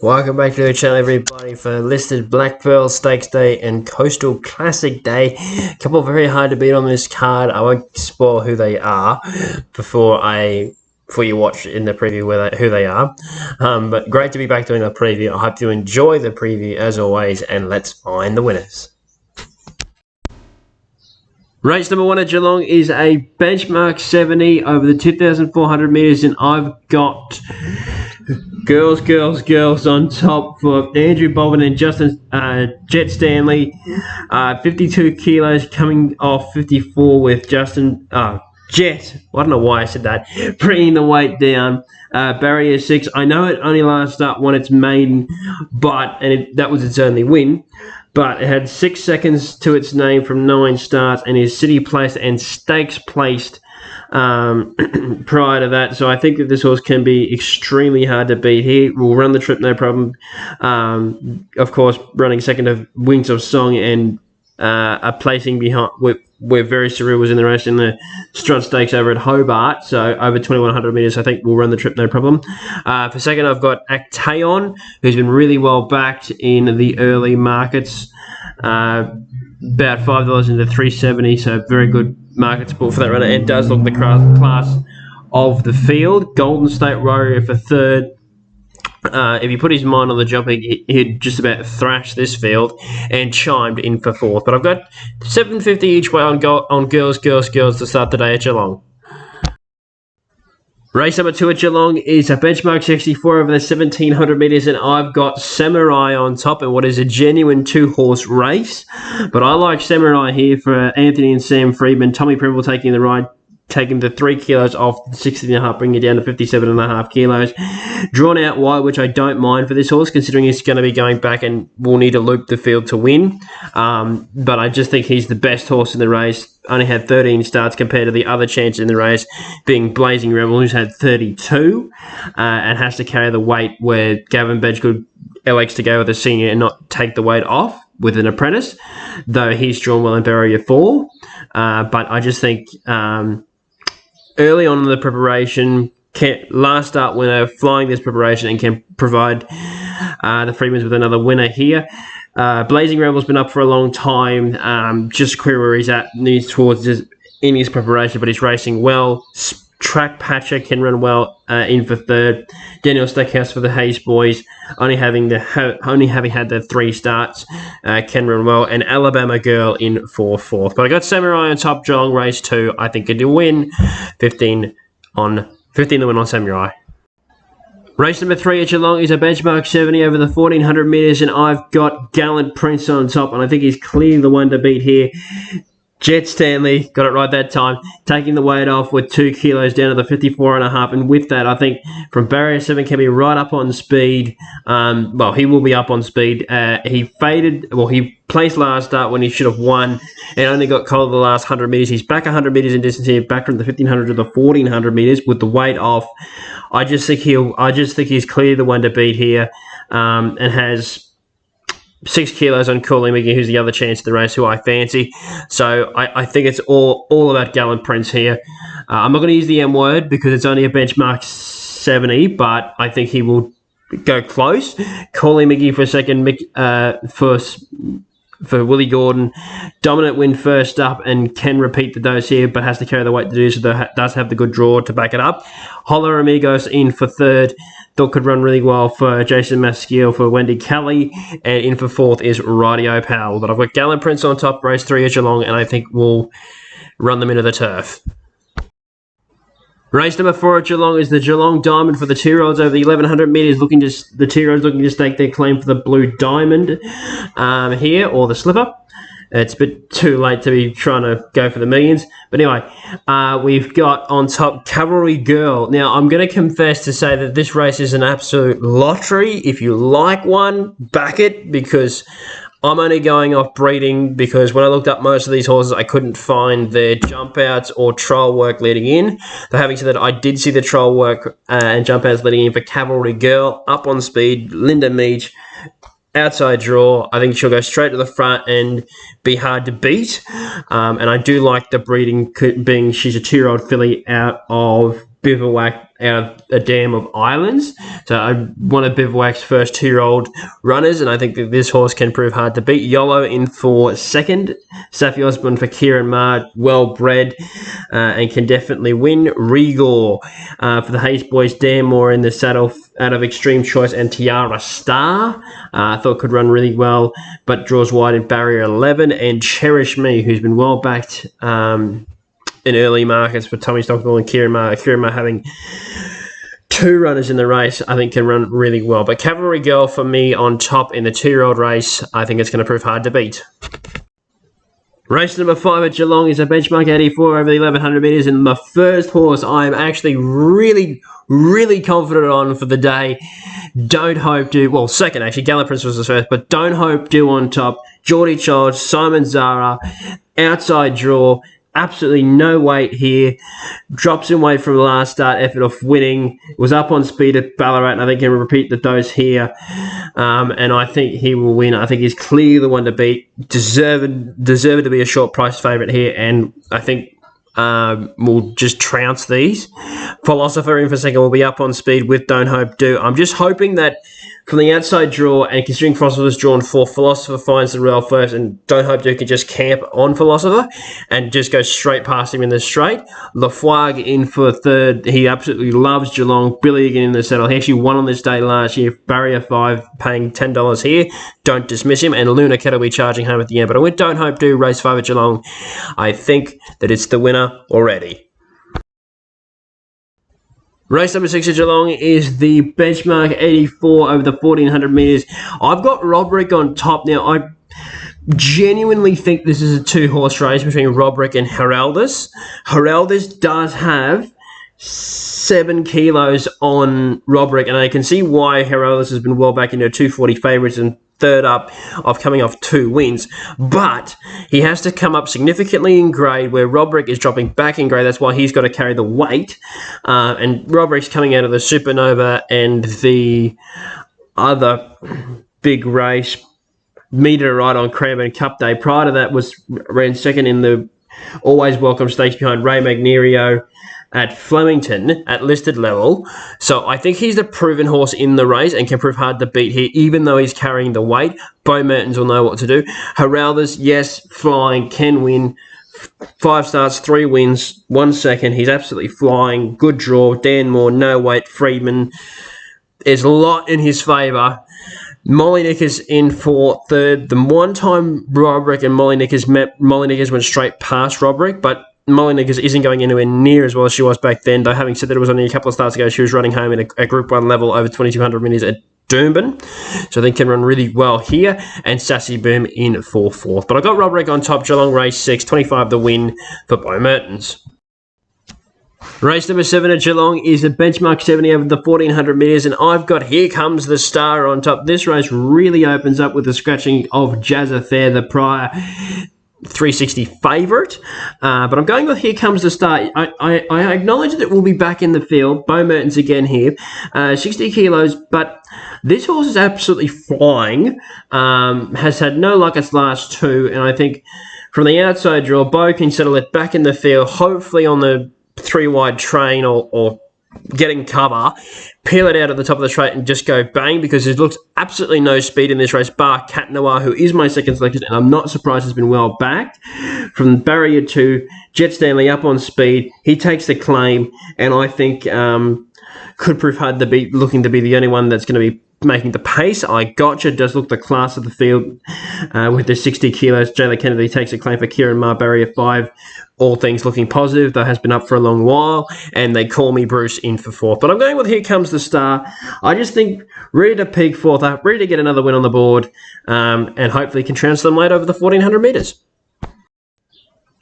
Welcome back to the channel, everybody, for listed Black Pearl Stakes Day and Coastal Classic Day. A couple of very hard to beat on this card. I won't spoil who they are before you watch in the preview who they are. But great to be back doing a preview. I hope you enjoy the preview as always, and let's find the winners. Race number 1 at Geelong is a benchmark 70 over the 2,400 metres, and I've got girls on top for Andrew Bobbin and Justin Jet Stanley. 52 kilos coming off 54 with Justin Jet. I don't know why I said that. Bringing the weight down. Barrier 6. I know it only last up when it's maiden, that was its only win. But it had 6 seconds to its name from 9 starts and is city placed and stakes placed prior to that. So I think that this horse can be extremely hard to beat here. We'll run the trip, no problem. Of course, running second of Wings of Song and a placing behind where Very Surreal was in the race in the Strut Stakes over at Hobart. So over 2,100 metres, I think we'll run the trip, no problem. For second, I've got Actaeon, who's been really well backed in the early markets. About $5 into 370, so very good market support for that runner, and does look the class of the field. Golden State Warrior for third. If he put his mind on the job, he'd just about thrash this field, and chimed in for fourth. But I've got $7.50 each way on girls to start the day at Geelong. Race number 2 at Geelong is a benchmark 64 over the 1,700 metres, and I've got Samurai on top in what is a genuine 2-horse race. But I like Samurai here for Anthony and Sam Freedman. Tommy Primble taking the ride, taking the 3 kilos off the 60.5, bringing it down to 57.5 kilos. Drawn out wide, which I don't mind for this horse, considering he's going to be going back and will need to loop the field to win. But I just think he's the best horse in the race. Only had 13 starts compared to the other chances in the race, being Blazing Rebel, who's had 32, and has to carry the weight where Gavin Bedgood elects to go with a senior and not take the weight off with an apprentice, though he's drawn well in Barrier 4. But I just think early on in the preparation, last start winner, flying this preparation, and can provide the Freedmans with another winner here. Blazing Rebel's been up for a long time, just clear where he's at, needs towards in his preparation, but he's racing well. Track Patcher can run well in for third. Daniel Stackhouse for the Hayes boys, only having had the 3 starts, can run well. And Alabama Girl in for fourth. But I got Samurai on top. Geelong race 2. I think it will win. 15 to win on Samurai. Race number 3 at Geelong is a benchmark 70 over the 1,400 metres, and I've got Gallant Prince on top, and I think he's clearly the one to beat here. Jet Stanley, got it right that time, taking the weight off with 2 kilos down to the 54.5, and with that, I think from Barrier 7 can be right up on speed. Well, he will be up on speed. He placed last start when he should have won, and only got collared the last 100 metres. He's back 100 metres in distance here, back from the 1,500 to the 1,400 metres with the weight off. I just think he's clearly the one to beat here, and has 6 kilos on Cooley McGee, who's the other chance of the race, who I fancy. So I think it's all about Gallant Prince here. I'm not going to use the M word because it's only a benchmark 70, but I think he will go close. Cooley McGee for a second, for Willie Gordon. Dominant win first up and can repeat the dose here, but has to carry the weight to do so. Does have the good draw to back it up. Holler Amigos in for third. Thought could run really well for Jason Maskiel, for Wendy Kelly, and in for fourth is Radio Powell. But I've got Gallant Prince on top, race 3 at Geelong, and I think we'll run them into the turf. Race number 4 at Geelong is the Geelong Diamond for the 2-year-olds over the 1,100 metres. The 2-year-olds looking to stake their claim for the Blue Diamond here, or the Slipper. It's a bit too late to be trying to go for the millions. But anyway, we've got on top Cavalry Girl. Now, I'm going to confess to say that this race is an absolute lottery. If you like one, back it, because I'm only going off breeding, because when I looked up most of these horses, I couldn't find their jump outs or trial work leading in. But having said that, I did see the trial work and jump outs leading in for Cavalry Girl, up on speed, Linda Meach, outside draw. I think she'll go straight to the front and be hard to beat. And I do like the breeding, being she's a 2-year-old filly out of Bivouac out of a dam of islands. So I want to bivouac's first 2-year-old runners, and I think that this horse can prove hard to beat. Yolo in for second. Safi Osborne for Kieran Maher, well bred, and can definitely win. Rigor for the Hayes boys. Dan Moore in the saddle out of Extreme Choice, and Tiara Star I thought could run really well, but draws wide in barrier 11. And Cherish Me, who's been well backed in early markets for Tommy Stockdale and Kieran Maher. Kieran Maher having 2 runners in the race, I think can run really well. But Cavalry Girl for me on top in the 2-year-old race, I think it's going to prove hard to beat. Race number 5 at Geelong is a benchmark 84 over the 1100 metres, and my first horse I am actually really confident on for the day. Don't Hope Do, well, second actually, Gala Prince was the first, but Don't Hope Do on top. Geordie Child, Simon Zara, outside draw. Absolutely no weight here. Drops in weight from the last start effort of winning. Was up on speed at Ballarat, and I think he can repeat the dose here. And I think he will win. I think he's clearly the one to beat. Deserved to be a short price favourite here, and I think we'll just trounce these. Philosopher in for second will be up on speed with Don't Hope Do. I'm just hoping that from the outside draw, and considering Philosopher's drawn 4, Philosopher finds the rail first, and Don't Hope Do can just camp on Philosopher and just go straight past him in the straight. Lafougue in for third. He absolutely loves Geelong. Billy again in the saddle. He actually won on this day last year. Barrier 5, paying $10 here. Don't dismiss him. And Luna Cat will be charging home at the end. But I went Don't Hope Do, race 5 at Geelong. I think that it's the winner already. Race number 6 at Geelong is the benchmark 84 over the 1400 metres. I've got Roderick on top now. I genuinely think this is a 2-horse race between Roderick and Heraldus. Heraldus does have 7 kilos on Roderick, and I can see why Heraldus has been well back into 240 favourites and third up of coming off 2 wins, but he has to come up significantly in grade where Roderick is dropping back in grade. That's why he's got to carry the weight, and Roderick's coming out of the Supernova and the other big race, meter right on Cranbourne Cup Day. Prior to that ran second in the Always Welcome stakes behind Ray Magnerio at Flemington at listed level. So I think he's the proven horse in the race and can prove hard to beat here, even though he's carrying the weight. Bo Mertens will know what to do. Heraldus, yes, flying, can win. 5 starts, 3 wins, 1 second. He's absolutely flying. Good draw. Dan Moore, no weight. Friedman. There's a lot in his favour. Molly Nickers in for third. The one time Roderick and Molly Nickers met, Molly Nickers went straight past Roderick, but Molly Nickers isn't going anywhere near as well as she was back then, though having said that it was only a couple of starts ago, she was running home in a Group 1 level over 2,200 metres at Doomben. So I think can run really well here. And Sassy Boom in for 4th. But I got Roderick on top, Geelong race 6, 25 the win for Bo Mertens. Race number 7 at Geelong is the benchmark 70 over the 1400 metres, and I've got Here Comes the Star on top. This race really opens up with the scratching of Jazz Affair, the prior 360 favourite, but I'm going with Here Comes the Star. I acknowledge that it will be back in the field. Bo Mertens again here, 60 kilos, but this horse is absolutely flying. Has had no luck its last 2, and I think from the outside draw, Bo can settle it back in the field, hopefully on the 3-wide train or getting cover, peel it out at the top of the straight and just go bang, because there looks absolutely no speed in this race, bar Cat Noir, who is my second selection, and I'm not surprised has been well backed. From barrier 2, Jet Stanley up on speed. He takes the claim, and I think could prove hard to beat, looking to be the only one that's going to be making the pace. I Gotcha does look the class of the field with the 60 kilos. Jayla Kennedy takes a claim for Kieran Maher, barrier 5. All things looking positive, though has been up for a long while, and They Call Me Bruce in for 4th. But I'm going with Here Comes the Star. I just think ready to peak 4th up, ready to get another win on the board, and hopefully can transfer them late over the 1400 metres.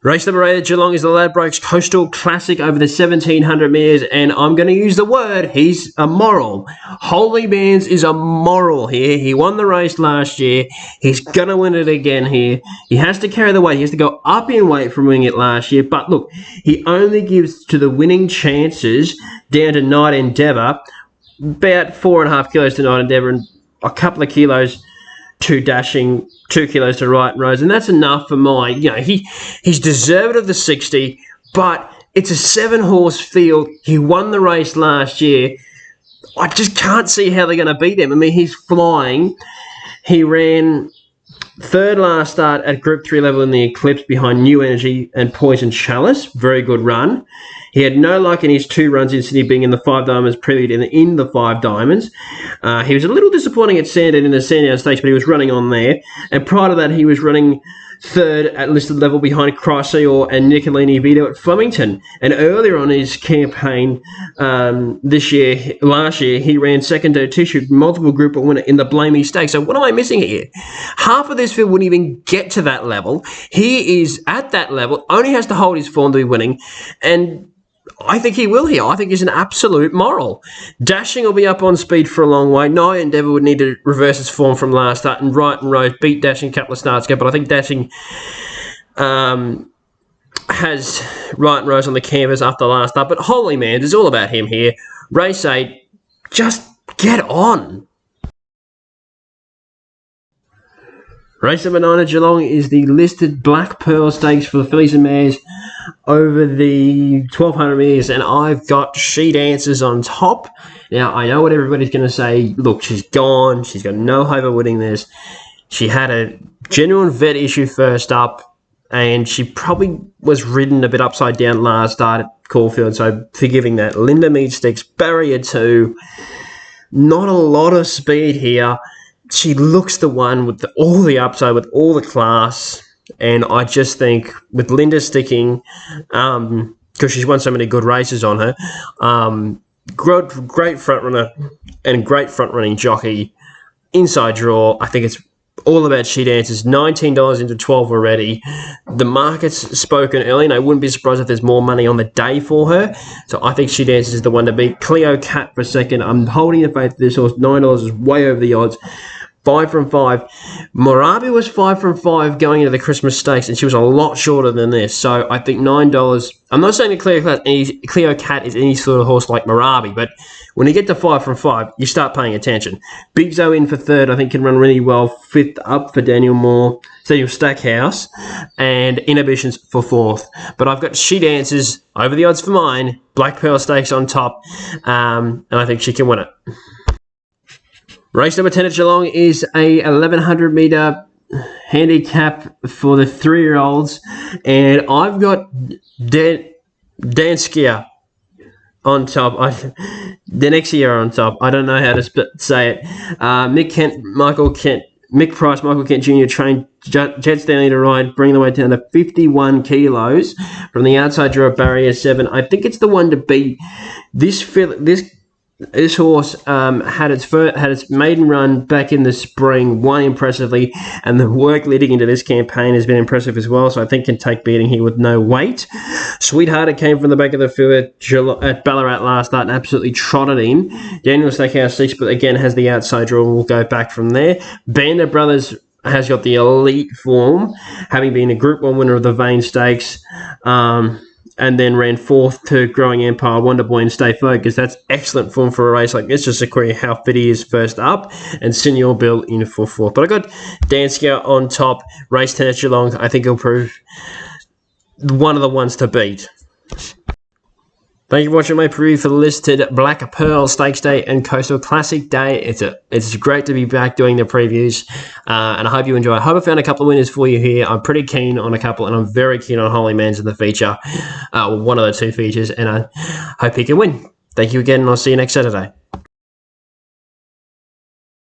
Race number 8 at Geelong is the Ladbrokes Coastal Classic over the 1700 metres, and I'm going to use the word, he's a moral. Holy Bands is a moral here. He won the race last year. He's going to win it again here. He has to carry the weight. He has to go up in weight from winning it last year, but look, he only gives to the winning chances down to Night Endeavour, about 4.5 kilos to Night Endeavour and a couple of kilos to Dashing, 2 kilos to Right and Rose, and that's enough for mine. You know, he's deserved of the 60, but It's a 7-horse field. He won the race last year. I just can't see how they're going to beat him. I mean, he's flying. He ran third last start at Group 3 level in the Eclipse behind New Energy and Poison Chalice. Very good run. He had no luck in his 2 runs in Sydney, being in the 5 Diamonds prelude and in the 5 Diamonds. He was a little disappointing at Sandown in the Sandown Stakes, but he was running on there. And prior to that, he was running third at listed level behind Chrysaor and Nicolini Vito at Flemington. And earlier on his campaign last year, he ran second to Tissue, multiple Group 1 winner in the Blamey Stakes. So what am I missing here? Half of this field wouldn't even get to that level. He is at that level, only has to hold his form to be winning, and I think he will here. I think he's an absolute moral. Dashing will be up on speed for a long way. Night Endeavour would need to reverse its form from last start, and Right and Rose beat Dashing a couple of starts ago, but I think Dashing has Right and Rose on the canvas after the last start. But holy man, it's all about him here. Race 8, just get on. Race number 9 at Geelong is the listed Black Pearl Stakes for the fillies and mares over the 1,200 metres, and I've got She Dances on top. Now, I know what everybody's going to say. Look, she's gone. She's got no hope of winning this. She had a genuine vet issue first up, and she probably was ridden a bit upside down last start at Caulfield, so forgiving that. Linda Mead Sticks, barrier 2. Not a lot of speed here. She looks the one with all the upside, with all the class. And I just think with Linda sticking, because she's won so many good races on her, great front runner and great front running jockey, inside draw. I think it's all about She Dances. $19 into 12 already. The market's spoken early, and I wouldn't be surprised if there's more money on the day for her. So I think She Dances is the one to beat. Cleo Cat for second. I'm holding the faith that this horse. $9 is way over the odds. 5 from 5. Morabi was 5 from 5 going into the Christmas Stakes, and she was a lot shorter than this. So I think $9. I'm not saying that Cleo Cat is any sort of horse like Morabi, but when you get to 5 from 5, you start paying attention. Big Zo in for third, I think can run really well. 5th up for Daniel Stackhouse, and Inhibitions for 4th. But I've got She Dances over the odds for mine. Black Pearl Stakes on top, and I think she can win it. Race number 10 at Geelong is a 1,100 metre handicap for the 3-year-olds, and I've got Danskia on top. Danexia on top. I don't know how to say it. Mick Price, Michael Kent Jr. trained Jet Stanley to ride, bring the weight down to 51 kilos from the outside draw barrier 7. I think it's the one to beat. This horse had its maiden run back in the spring, won impressively, and the work leading into this campaign has been impressive as well, so I think can take beating here with no weight. Sweetheart came from the back of the field at Ballarat last start and absolutely trotted in. Daniel Stackhouse 6, but again has the outside draw and will go back from there. Bandit Brothers has got the elite form, having been a Group 1 winner of the Vane Stakes, and then ran 4th to Growing Empire, Wonder Boy, and Stay Focused. That's excellent form for a race like this, just to query how fit he is first up, and Senior Bill in for 4th. But I got Danskia on top, race 10 at Geelong. I think he'll prove one of the ones to beat. Thank you for watching my preview for the listed Black Pearl Stakes Day and Coastal Classic Day. It's great to be back doing the previews, and I hope you enjoy. I hope I found a couple of winners for you here. I'm pretty keen on a couple, and I'm very keen on Holy Man's in the feature, one of the 2 features, and I hope he can win. Thank you again, and I'll see you next Saturday.